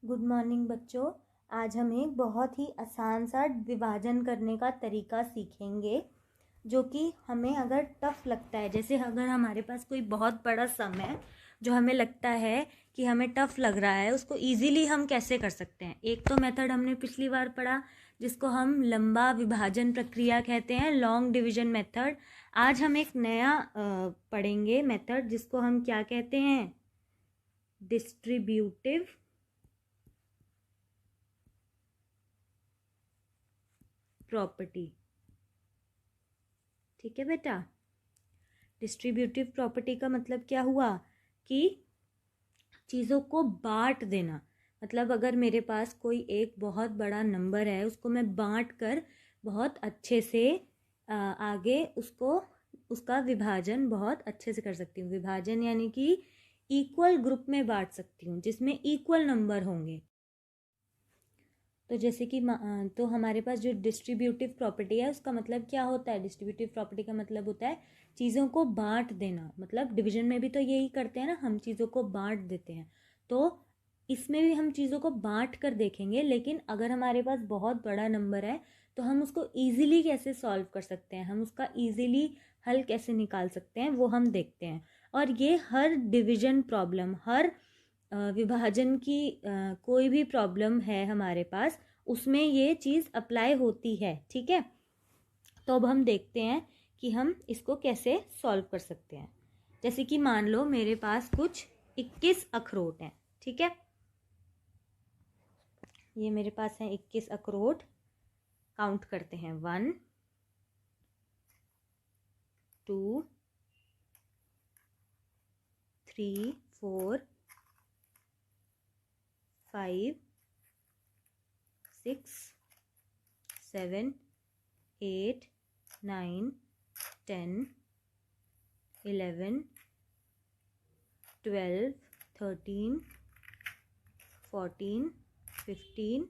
Good morning बच्चों। आज हम एक बहुत ही आसान सा विभाजन करने का तरीका सीखेंगे जो कि हमें अगर टफ लगता है, जैसे अगर हमारे पास कोई बहुत बड़ा सम है जो हमें लगता है कि हमें टफ लग रहा है, उसको इजीली हम कैसे कर सकते हैं। एक तो मेथड हमने पिछली बार पढ़ा जिसको हम लंबा विभाजन प्रक्रिया कहते हैं, लॉन्ग डिवीजन मेथड। आज हम एक नया पढ़ेंगे मेथड जिसको हम क्या कहते हैं, डिस्ट्रीब्यूटिव प्रॉपर्टी। ठीक है बेटा, डिस्ट्रीब्यूटिव प्रॉपर्टी का मतलब क्या हुआ कि चीज़ों को बांट देना। मतलब अगर मेरे पास कोई एक बहुत बड़ा नंबर है, उसको मैं बांट कर बहुत अच्छे से आगे उसका विभाजन बहुत अच्छे से कर सकती हूँ। विभाजन यानी कि इक्वल ग्रुप में बांट सकती हूँ जिसमें इक्वल नंबर होंगे। तो जैसे कि तो हमारे पास जो डिस्ट्रीब्यूटिव प्रॉपर्टी है उसका मतलब क्या होता है। डिस्ट्रीब्यूटिव प्रॉपर्टी का मतलब होता है चीज़ों को बांट देना। मतलब डिवीजन में भी तो यही करते हैं ना, हम चीज़ों को बांट देते हैं। तो इसमें भी हम चीज़ों को बांट कर देखेंगे, लेकिन अगर हमारे पास बहुत बड़ा नंबर है तो हम उसको ईजिली कैसे सॉल्व कर सकते हैं, हम उसका ईजिली हल कैसे निकाल सकते हैं, वो हम देखते हैं। और ये हर डिवीजन प्रॉब्लम, हर विभाजन की कोई भी प्रॉब्लम है हमारे पास, उसमें ये चीज़ अप्लाई होती है। ठीक है, तो अब हम देखते हैं कि हम इसको कैसे सॉल्व कर सकते हैं। जैसे कि मान लो मेरे पास कुछ 21 अखरोट हैं। ठीक है, ये मेरे पास हैं 21 अखरोट। काउंट करते हैं, 1 2 3 4 5 6 7 8 9 10 11 12 13 14 15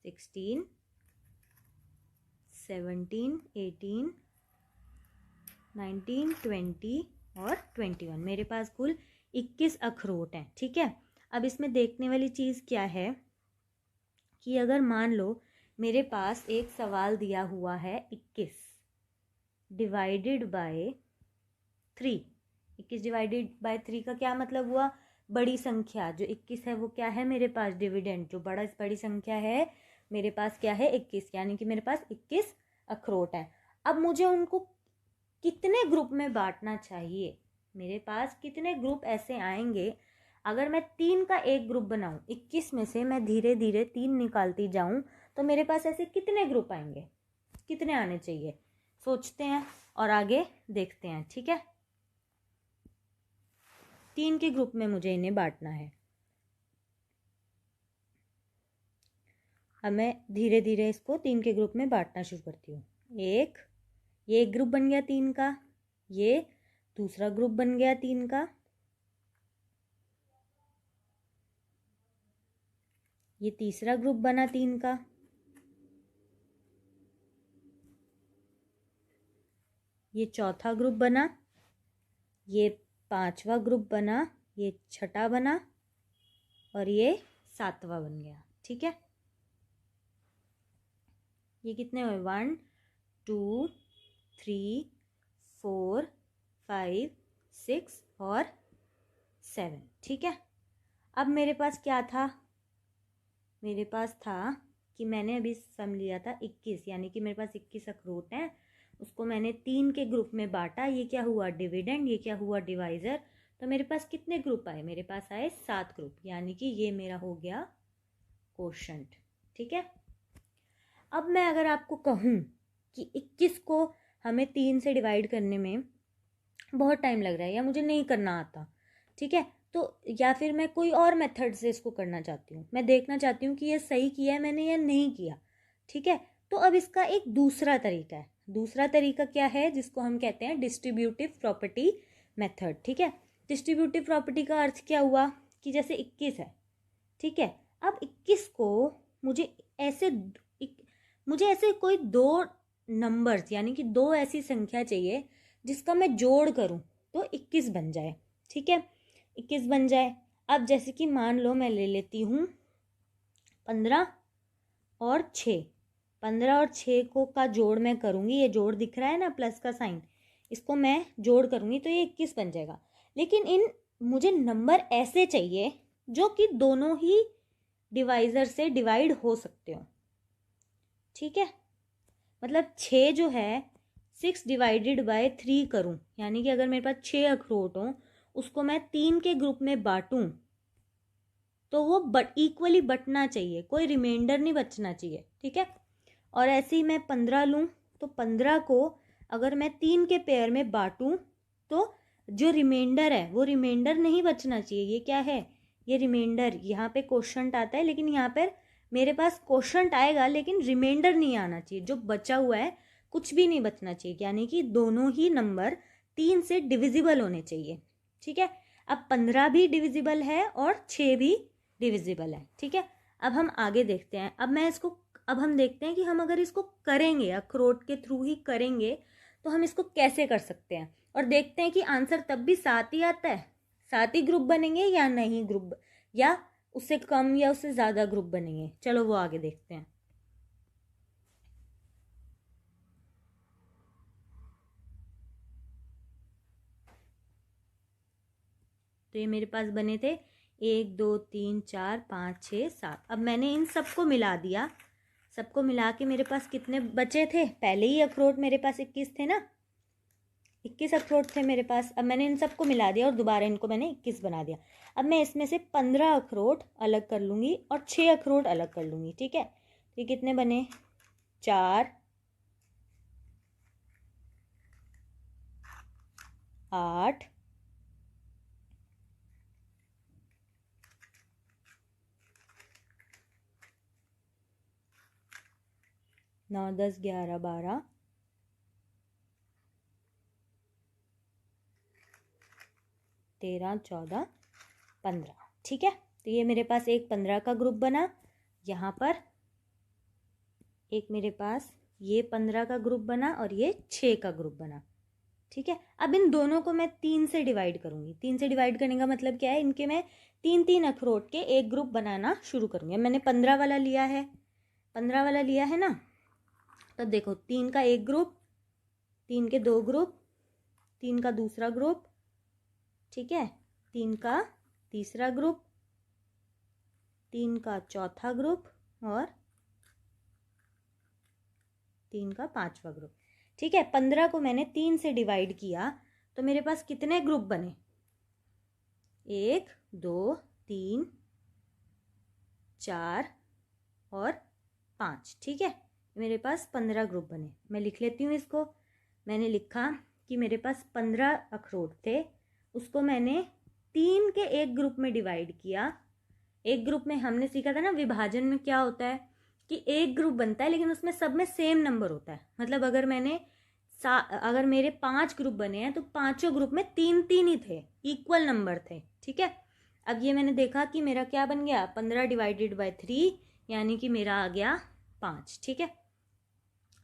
16 17 18 19 20 और 21। मेरे पास कुल 21 अखरोट हैं। ठीक है, अब इसमें देखने वाली चीज़ क्या है कि अगर मान लो मेरे पास एक सवाल दिया हुआ है 21 डिवाइडेड बाय 3। 21 डिवाइडेड बाय 3 का क्या मतलब हुआ, बड़ी संख्या जो 21 है वो क्या है मेरे पास, डिविडेंड। जो बड़ी संख्या है मेरे पास क्या है, 21, यानी कि मेरे पास 21 अखरोट हैं। अब मुझे उनको कितने ग्रुप में बांटना चाहिए, मेरे पास कितने ग्रुप ऐसे आएंगे। अगर मैं 3 का एक ग्रुप बनाऊं, 21 में से मैं धीरे धीरे 3 निकालती जाऊं, तो मेरे पास ऐसे कितने ग्रुप आएंगे, कितने आने चाहिए, सोचते हैं और आगे देखते हैं। ठीक है, 3 के ग्रुप में मुझे इन्हें बांटना है। अब मैं धीरे धीरे इसको 3 के ग्रुप में बांटना शुरू करती हूँ। ये एक ग्रुप बन गया 3 का, ये दूसरा ग्रुप बन गया 3 का, ये तीसरा ग्रुप बना 3 का, ये चौथा ग्रुप बना, ये 5वां ग्रुप बना, ये 6ठा बना और ये 7वां बन गया। ठीक है, ये कितने हुए, 1 2 3 4 5 6 और 7। ठीक है, अब मेरे पास क्या था, मेरे पास था कि मैंने अभी सम लिया था 21, यानी कि मेरे पास 21 अखरोट हैं। उसको मैंने 3 के ग्रुप में बांटा, ये क्या हुआ डिविडेंड, ये क्या हुआ डिवाइज़र। तो मेरे पास कितने ग्रुप आए, मेरे पास आए 7 ग्रुप, यानी कि ये मेरा हो गया कोशेंट। ठीक है, अब मैं अगर आपको कहूँ कि 21 को हमें 3 से डिवाइड करने में बहुत टाइम लग रहा है या मुझे नहीं करना आता, ठीक है, तो या फिर मैं कोई और मेथड से इसको करना चाहती हूँ, मैं देखना चाहती हूँ कि ये सही किया है मैंने या नहीं किया। ठीक है, तो अब इसका एक दूसरा तरीका है। दूसरा तरीका क्या है, जिसको हम कहते हैं डिस्ट्रीब्यूटिव प्रॉपर्टी मेथड। ठीक है, डिस्ट्रीब्यूटिव प्रॉपर्टी का अर्थ क्या हुआ कि जैसे 21 है, ठीक है, अब 21 को मुझे ऐसे कोई 2 नंबर्स यानी कि 2 ऐसी संख्या चाहिए जिसका मैं जोड़ करूं तो 21 बन जाए। ठीक है, 21 बन जाए। अब जैसे कि मान लो मैं ले लेती हूँ 15 और 6, 15 और 6 को का जोड़ मैं करूँगी, ये जोड़ दिख रहा है ना प्लस का साइन, इसको मैं जोड़ करूँगी तो ये 21 बन जाएगा। लेकिन मुझे नंबर ऐसे चाहिए जो कि दोनों ही डिवाइज़र से डिवाइड हो सकते हो, ठीक है। मतलब 6 जो है 6 डिवाइडेड बाय 3 करूँ, यानी कि अगर मेरे पास 6 अखरोट हों, उसको मैं 3 के ग्रुप में बांटूँ तो वो इक्वली बटना चाहिए, कोई रिमाइंडर नहीं बचना चाहिए, ठीक है। और ऐसे ही मैं 15 लूँ तो 15 को अगर मैं 3 के पेयर में बांटूँ तो जो रिमाइंडर है वो रिमाइंडर नहीं बचना चाहिए। ये क्या है, ये रिमाइंडर, यहाँ पे क्वोशंट आता है लेकिन यहाँ पर मेरे पास क्वोशंट आएगा लेकिन रिमाइंडर नहीं आना चाहिए, जो बचा हुआ है कुछ भी नहीं बचना चाहिए, यानी कि दोनों ही नंबर 3 से डिविजिबल होने चाहिए, ठीक है। अब 15 भी डिविजिबल है और 6 भी डिविजिबल है, ठीक है। अब हम आगे देखते हैं। अब हम देखते हैं कि हम अगर इसको करेंगे, अखरोट के थ्रू ही करेंगे तो हम इसको कैसे कर सकते हैं, और देखते हैं कि आंसर तब भी 7 ही आता है, 7 ही ग्रुप बनेंगे या नहीं ग्रुप, या उससे कम या उससे ज़्यादा ग्रुप बनेंगे। चलो वो आगे देखते हैं। तो ये मेरे पास बने थे 1 2 3 4 5 6 7। अब मैंने इन सबको मिला दिया, सबको मिला के मेरे पास कितने बचे थे, पहले ही अखरोट मेरे पास 21 थे ना, 21 अखरोट थे मेरे पास। अब मैंने इन सबको मिला दिया और दोबारा इनको मैंने 21 बना दिया। अब मैं इसमें से 15 अखरोट अलग कर लूँगी और 6 अखरोट अलग कर लूँगी, ठीक है। तो ये कितने बने, 4 8 9 10 11 12 13 14 15, ठीक है। तो ये मेरे पास एक 15 का ग्रुप बना, यहाँ पर एक मेरे पास ये 15 का ग्रुप बना और ये 6 का ग्रुप बना, ठीक है। अब इन दोनों को मैं 3 से डिवाइड करूँगी। 3 से डिवाइड करने का मतलब क्या है, इनके मैं 3 अखरोट के एक ग्रुप बनाना शुरू करूँगी। मैंने 15 वाला लिया है, 15 वाला लिया है ना, तो देखो 3 का एक ग्रुप, 3 के 2 ग्रुप, 3 का दूसरा ग्रुप, ठीक है, 3 का तीसरा ग्रुप, 3 का चौथा ग्रुप और 3 का पांचवा ग्रुप, ठीक है। 15 को मैंने 3 से डिवाइड किया तो मेरे पास कितने ग्रुप बने, 1 2 3 4 और 5, ठीक है। मेरे पास 15 ग्रुप बने। मैं लिख लेती हूँ इसको। मैंने लिखा कि मेरे पास 15 अखरोट थे, उसको मैंने 3 के एक ग्रुप में डिवाइड किया। एक ग्रुप में हमने सीखा था ना विभाजन में क्या होता है कि एक ग्रुप बनता है लेकिन उसमें सब में सेम नंबर होता है। मतलब अगर मेरे 5 ग्रुप बने हैं तो पांचों ग्रुप में 3 3 ही थे, इक्वल नंबर थे, ठीक है। अब ये मैंने देखा कि मेरा क्या बन गया, 15 डिवाइडेड बाय 3, यानी कि मेरा आ गया 5, ठीक है।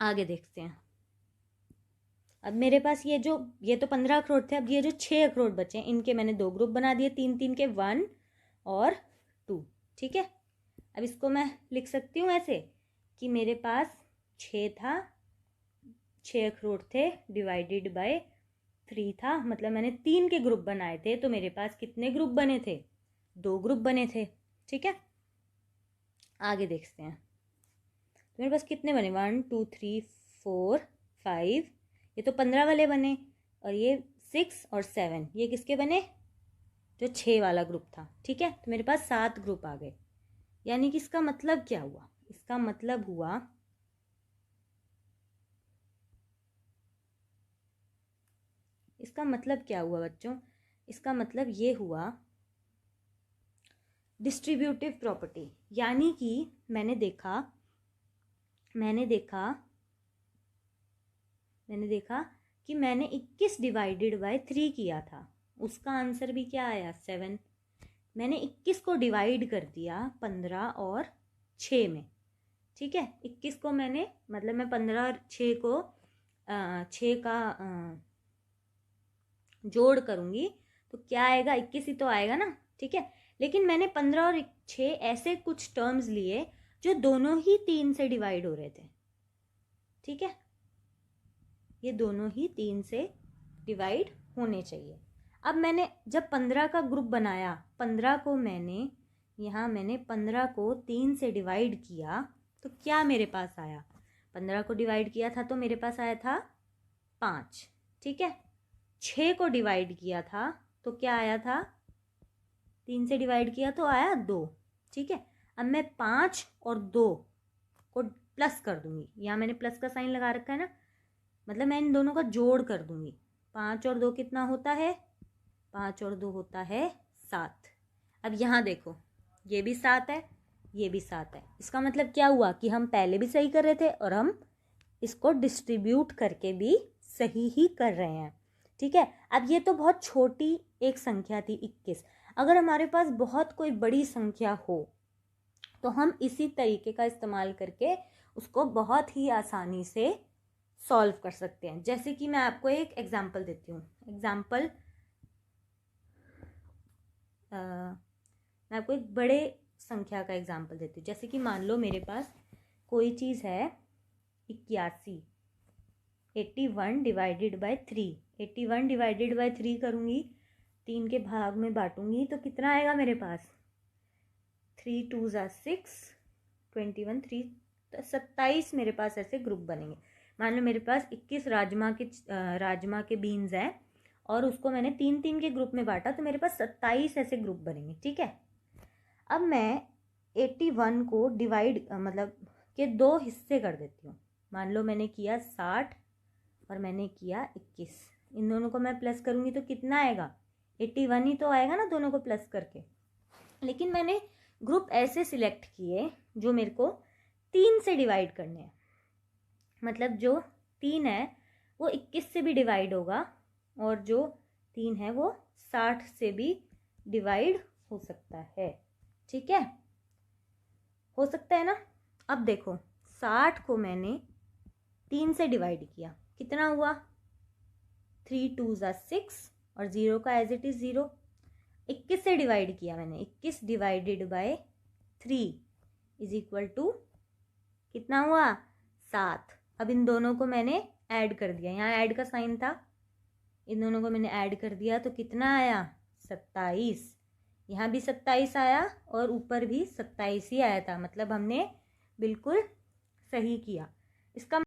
आगे देखते हैं। अब मेरे पास ये तो 15 अखरोट थे, अब ये जो 6 अखरोट बचे हैं इनके मैंने 2 ग्रुप बना दिए, 3 3 के, 1 और 2, ठीक है। अब इसको मैं लिख सकती हूँ ऐसे कि मेरे पास 6 था, 6 अखरोट थे डिवाइडेड बाय 3 था, मतलब मैंने 3 के ग्रुप बनाए थे, तो मेरे पास कितने ग्रुप बने थे, 2 ग्रुप बने थे, ठीक है। आगे देखते हैं। तो मेरे पास कितने बने, 1 2 3 4 5, ये तो 15 वाले बने, और ये 6 और 7 ये किसके बने, जो 6 वाला ग्रुप था, ठीक है। तो मेरे पास 7 ग्रुप आ गए। यानी कि इसका मतलब क्या हुआ, इसका मतलब हुआ क्या हुआ बच्चों, इसका मतलब ये हुआ डिस्ट्रीब्यूटिव प्रॉपर्टी। यानी कि मैंने देखा कि मैंने 21 डिवाइडेड बाय 3 किया था, उसका आंसर भी क्या आया, 7। मैंने 21 को डिवाइड कर दिया 15 और 6 में, ठीक है। 21 को मैंने, मतलब मैं 15 और 6 को 6 का जोड़ करूँगी तो क्या आएगा, 21 ही तो आएगा ना, ठीक है। लेकिन मैंने 15 और 6 ऐसे कुछ टर्म्स लिए जो दोनों ही 3 से डिवाइड हो रहे थे। ठीक है, ये दोनों ही 3 से डिवाइड होने चाहिए। अब मैंने जब 15 का ग्रुप बनाया, 15 को मैंने 15 को 3 से डिवाइड किया तो क्या मेरे पास आया? 15 को डिवाइड किया था तो मेरे पास आया था 5। ठीक है, 6 को डिवाइड किया था तो क्या आया था? 3 से डिवाइड किया तो आया 2। ठीक है, अब मैं 5 और 2 को प्लस कर दूंगी। यहाँ मैंने प्लस का साइन लगा रखा है ना, मतलब मैं इन दोनों का जोड़ कर दूंगी। 5 और 2 कितना होता है? 5 और 2 होता है 7। अब यहाँ देखो, ये भी 7 है, ये भी 7 है। इसका मतलब क्या हुआ कि हम पहले भी सही कर रहे थे और हम इसको डिस्ट्रीब्यूट करके भी सही ही कर रहे हैं। ठीक है, अब ये तो बहुत छोटी एक संख्या थी 21। अगर हमारे पास बहुत कोई बड़ी संख्या हो तो हम इसी तरीके का इस्तेमाल करके उसको बहुत ही आसानी से सॉल्व कर सकते हैं। जैसे कि मैं आपको एक एग्जाम्पल देती हूँ। मैं आपको एक बड़े संख्या का एग्जाम्पल देती हूँ। जैसे कि मान लो मेरे पास कोई चीज़ है 81, 81 डिवाइडेड बाय 3। 81 डिवाइडेड बाय 3 करूँगी, 3 के भाग में बांटूंगी तो कितना आएगा मेरे पास? 3 2 ज़ा 6, 21, 3 27 मेरे पास ऐसे ग्रुप बनेंगे। मान लो मेरे पास 21 राजमा के बीन्स हैं और उसको मैंने 3-3 के ग्रुप में बांटा तो मेरे पास 27 ऐसे ग्रुप बनेंगे। ठीक है, अब मैं 81 को डिवाइड मतलब के 2 हिस्से कर देती हूँ। मान लो मैंने किया 60 और मैंने किया 21। इन दोनों को मैं प्लस करूँगी तो कितना आएगा? 81 ही तो आएगा ना दोनों को प्लस करके। लेकिन मैंने ग्रुप ऐसे सिलेक्ट किए जो मेरे को 3 से डिवाइड करने हैं। मतलब जो 3 है वो 21 से भी डिवाइड होगा और जो 3 है वो 60 से भी डिवाइड हो सकता है। ठीक है, हो सकता है ना। अब देखो, 60 को मैंने 3 से डिवाइड किया, कितना हुआ? 3 2 ज़ा 6 और 0 का एज इट इज़ 0। 21 से डिवाइड किया मैंने, 21 divided by 3 is equal to कितना हुआ? 7। अब इन दोनों को मैंने ऐड कर दिया, यहाँ ऐड का साइन था, इन दोनों को मैंने ऐड कर दिया तो कितना आया? 27। यहाँ भी 27 आया और ऊपर भी 27 ही आया था। मतलब हमने बिल्कुल सही किया। इसका